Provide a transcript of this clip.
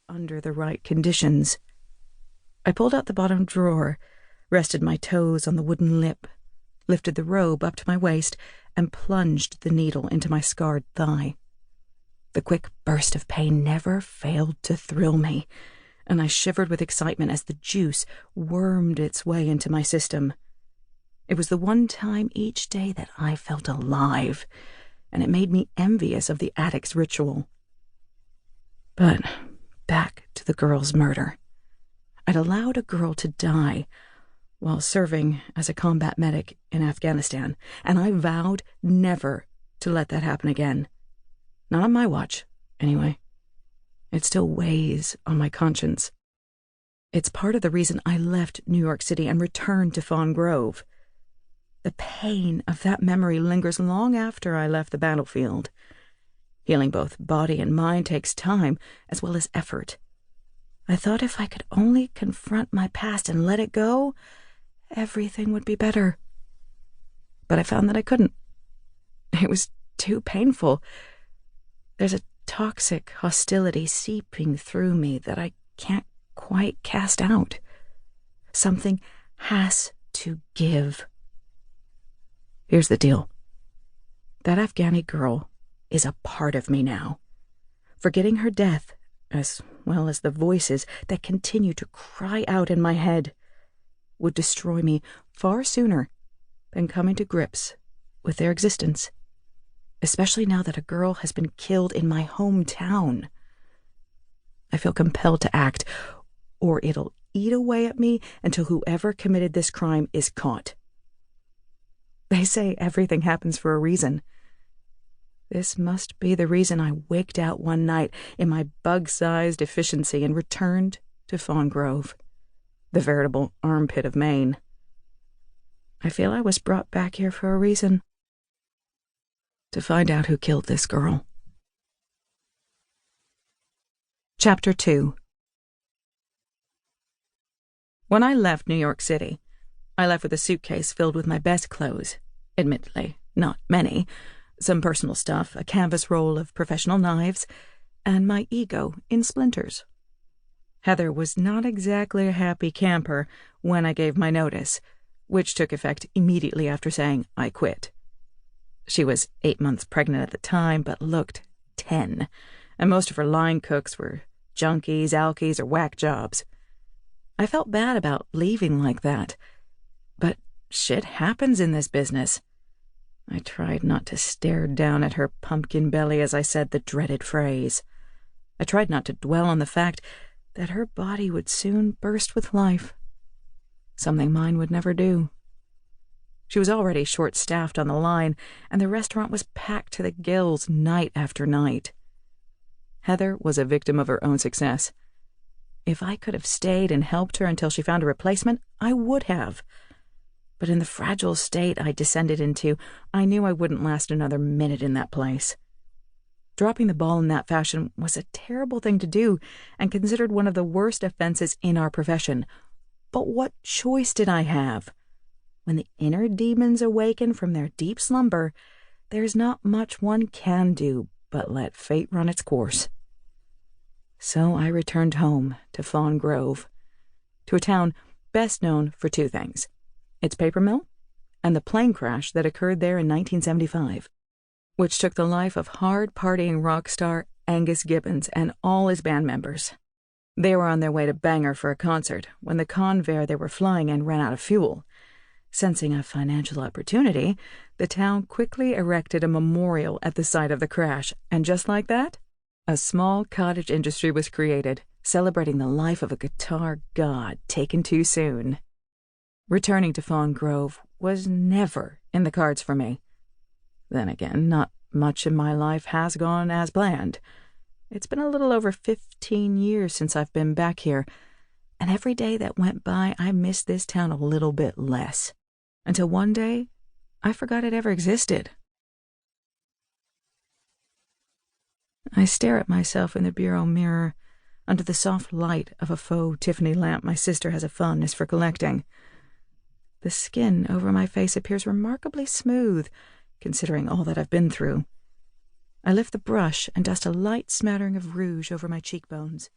under the right conditions. I pulled out the bottom drawer, rested my toes on the wooden lip, lifted the robe up to my waist, and plunged the needle into my scarred thigh. The quick burst of pain never failed to thrill me, and I shivered with excitement as the juice wormed its way into my system. It was the one time each day that I felt alive, and it made me envious of the addict's ritual. But back to the girl's murder. I'd allowed a girl to die while serving as a combat medic in Afghanistan, and I vowed never to let that happen again. Not on my watch, anyway. It still weighs on my conscience. It's part of the reason I left New York City and returned to Fawn Grove. The pain of that memory lingers long after I left the battlefield. Healing both body and mind takes time as well as effort. I thought if I could only confront my past and let it go, everything would be better. But I found that I couldn't. It was too painful. There's a toxic hostility seeping through me that I can't quite cast out. Something has to give. Here's the deal. That Afghani girl is a part of me now. Forgetting her death, as well as the voices that continue to cry out in my head, would destroy me far sooner than coming to grips with their existence. Especially now that a girl has been killed in my hometown. I feel compelled to act, or it'll eat away at me until whoever committed this crime is caught. They say everything happens for a reason. This must be the reason I wigged out one night in my bug-sized efficiency and returned to Fawn Grove, the veritable armpit of Maine. I feel I was brought back here for a reason. To find out who killed this girl. Chapter 2. When I left New York City, I left with a suitcase filled with my best clothes, admittedly not many, some personal stuff, a canvas roll of professional knives, and my ego in splinters. Heather was not exactly a happy camper when I gave my notice, which took effect immediately after saying I quit. She was 8 months pregnant at the time, but looked 10, and most of her line cooks were junkies, alkies, or whack jobs. I felt bad about leaving like that, but shit happens in this business. I tried not to stare down at her pumpkin belly as I said the dreaded phrase. I tried not to dwell on the fact that her body would soon burst with life, something mine would never do. She was already short-staffed on the line, and the restaurant was packed to the gills night after night. Heather was a victim of her own success. If I could have stayed and helped her until she found a replacement, I would have. But in the fragile state I descended into, I knew I wouldn't last another minute in that place. Dropping the ball in that fashion was a terrible thing to do, and considered one of the worst offenses in our profession. But what choice did I have? When the inner demons awaken from their deep slumber, there's not much one can do but let fate run its course. So I returned home to Fawn Grove, to a town best known for two things: its paper mill and the plane crash that occurred there in 1975, which took the life of hard-partying rock star Angus Gibbons and all his band members. They were on their way to Bangor for a concert when the Convair they were flying in ran out of fuel. Sensing a financial opportunity, the town quickly erected a memorial at the site of the crash, and just like that, a small cottage industry was created, celebrating the life of a guitar god taken too soon. Returning to Fawn Grove was never in the cards for me. Then again, not much in my life has gone as planned. It's been a little over 15 years since I've been back here, and every day that went by I missed this town a little bit less. Until one day, I forgot it ever existed. I stare at myself in the bureau mirror, under the soft light of a faux Tiffany lamp my sister has a fondness for collecting. The skin over my face appears remarkably smooth, considering all that I've been through. I lift the brush and dust a light smattering of rouge over my cheekbones.